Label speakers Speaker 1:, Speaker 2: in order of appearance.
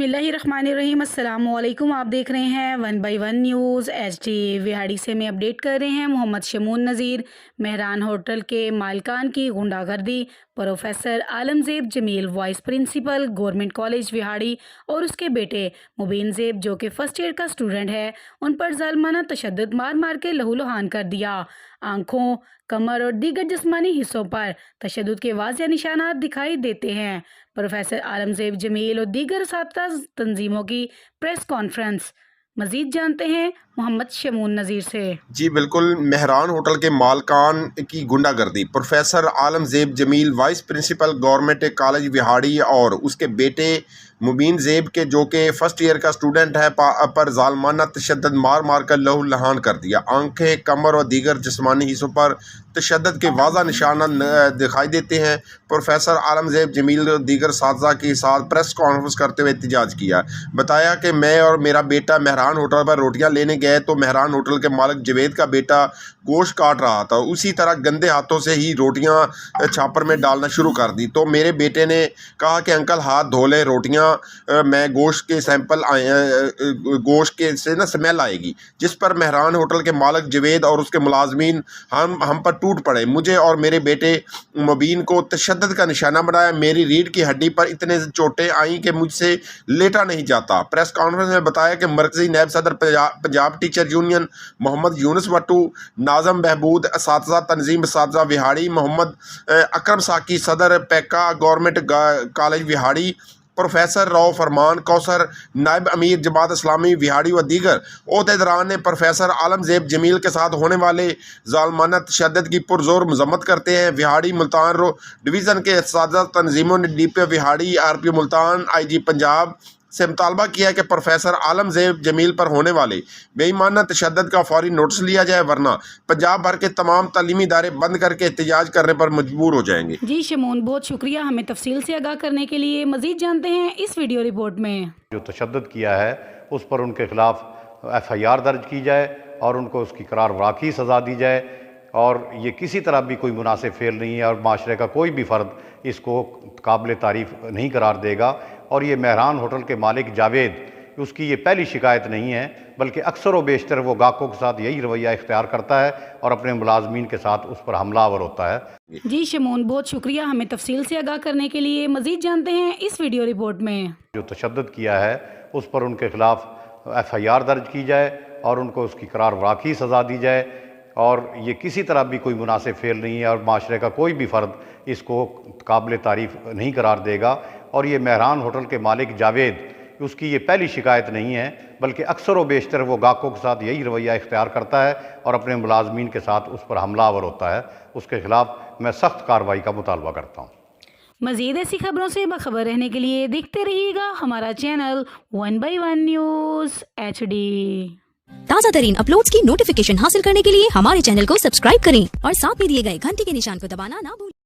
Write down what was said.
Speaker 1: बिस्मिल्लाहिर्रहमानिर्रहीम। अस्सलाम वालेकुम। आप देख रहे हैं 1 बाई 1 न्यूज़ HD। विहाड़ी से मैं अपडेट कर रहे हैं। मोहम्मद शमून नज़ीर, मेहरान होटल के मालिकान की गुंडागर्दी। Professor Alamzeb Jamil, vice principal government college Vehari, और उसके बेटे मुबीन ज़ेब जो कि फ़र्स्ट ईयर का स्टूडेंट है, उन पर ज़ालिमाना तशद्दुद मार मार के लहूलुहान कर दिया। आँखों, कमर और दीगर जिस्मानी हिस्सों पर तशद्दुद के वाज़ेह निशानात दिखाई देते हैं। प्रोफेसर आलमज़ेब जमील और दीगर असातिज़ा तंजीमों की प्रेस कॉन्फ्रेंस। मज़ीद जानते हैं मोहम्मद शमून नज़ीर से।
Speaker 2: जी बिल्कुल, मेहरान होटल के मालकान की गुंडागर्दी। Professor Alamzeb Jamil, vice principal government college Vehari, और उसके बेटे मुबीन ज़ेब के जो कि फ़र्स्ट ईयर का स्टूडेंट है पर ज़ालिमाना तशद्दुद मार मार कर लहूलुहान कर दिया। आंखें, कमर और दीगर जिस्मानी हिस्सों पर तशद्दुद के वाज़ा निशानात दिखाई देते हैं। प्रोफेसर आलमज़ेब जमील और दीगर असातिज़ा के साथ प्रेस कॉन्फ्रेंस करते हुए एहतजाज किया। बताया कि मैं और मेरा बेटा मेहरान होटल पर रोटियां लेने गए तो मेहरान होटल के मालिक जवेद का बेटा गोश्त काट रहा था। उसी तरह गंदे हाथों से ही रोटियां छापर में डालना शुरू कर दी। तो मेरे बेटे ने कहा कि अंकल हाथ धो ले, रोटियां मैं गोश्त के सैंपल गोश्त के से ना स्मेल आएगी। जिस पर मेहरान होटल के मालिक जवेद और उसके मुलाजमीन हम पर टूट पड़े। मुझे और मेरे बेटे मुबीन को तशद्दुद का निशाना बनाया। मेरी रीढ़ की हड्डी पर इतने चोटें आई कि मुझसे लेटा नहीं जाता। प्रेस कॉन्फ्रेंस में बताया कि मरकजी नायब सदर पंजाब टीचर यूनियन मोहम्मद यूनुस वट्टू, नाज़म बहबूद असातिज़ा तंजीम असातिज़ा विहाड़ी, मोहम्मद अकरम साकी सदर पैका government college Vehari, professor Rao Farman Kausar नायब अमीर जमात इस्लामी विहाड़ी व दीगर ओहदेदारान ने प्रोफेसर आलमज़ेब जमील के साथ होने वाले ज़ालिमाना तशद्दुद की पुरज़ोर मज़म्मत करते हैं। विहाड़ी मुल्तान डिवीज़न के असातिज़ा तंजीमों ने DPO Vehari, RPO Multan, IG Punjab से मुतालबा किया कि प्रोफेसर आलमज़ेब जमील पर होने वाले बेईमाना तशद्दुद का फौरी नोटिस लिया जाए, वरना पंजाब भर के तमाम तालीमी इदारे बंद करके एहतजाज करने पर मजबूर हो जाएंगे।
Speaker 1: जी शमून, बहुत शुक्रिया हमें तफसील से आगाह करने के लिए। मज़ीद जानते हैं इस वीडियो रिपोर्ट में।
Speaker 3: जो तशद्दुद किया है उस पर उनके खिलाफ FIR दर्ज की जाए और उनको उसकी करार वाक़ई सज़ा दी जाए, और ये किसी तरह भी कोई मुनासिब फेल नहीं है और माशरे का कोई भी फ़र्द इसको काबिल तारीफ़ नहीं करार देगा। और ये मेहरान होटल के मालिक जावेद, उसकी ये पहली शिकायत नहीं है, बल्कि अक्सर व बेशतर वो गाहकों के साथ यही रवैया इख्तियार करता है और अपने मुलाजमीन के साथ उस पर हमलावर होता है।
Speaker 1: जी शमून, बहुत शुक्रिया हमें तफसील से आगाह करने के लिए। मज़ीद जानते हैं इस वीडियो रिपोर्ट में।
Speaker 3: जो तशद्दुद किया है उस पर उनके खिलाफ FIR दर्ज की जाए और उनको उसकी करार वाक़ई सज़ा दी जाए, और ये किसी तरह भी कोई मुनासिब फेल नहीं है और माशरे का कोई भी फ़र्द इसको काबिल तारीफ़ नहीं करार देगा। और ये मेहरान होटल के मालिक जावेद, उसकी ये पहली शिकायत नहीं है, बल्कि अक्सर व बेशतर वो गाहकों के साथ यही रवैया इख्तियार करता है और अपने मुलाजमीन के साथ उस पर हमलावर होता है। उसके खिलाफ मैं सख्त कार्रवाई का मुतालबा करता हूँ।
Speaker 1: मज़ीद ऐसी खबरों से बाखबर रहने के लिए देखते रहिएगा हमारा चैनल 1 बाई 1 न्यूज़ HD।
Speaker 4: ताज़ा तरीन अपलोड्स की नोटिफिकेशन हासिल करने के लिए हमारे चैनल को सब्सक्राइब करें और साथ में दिए गए घंटी के निशान को दबाना ना भूलें।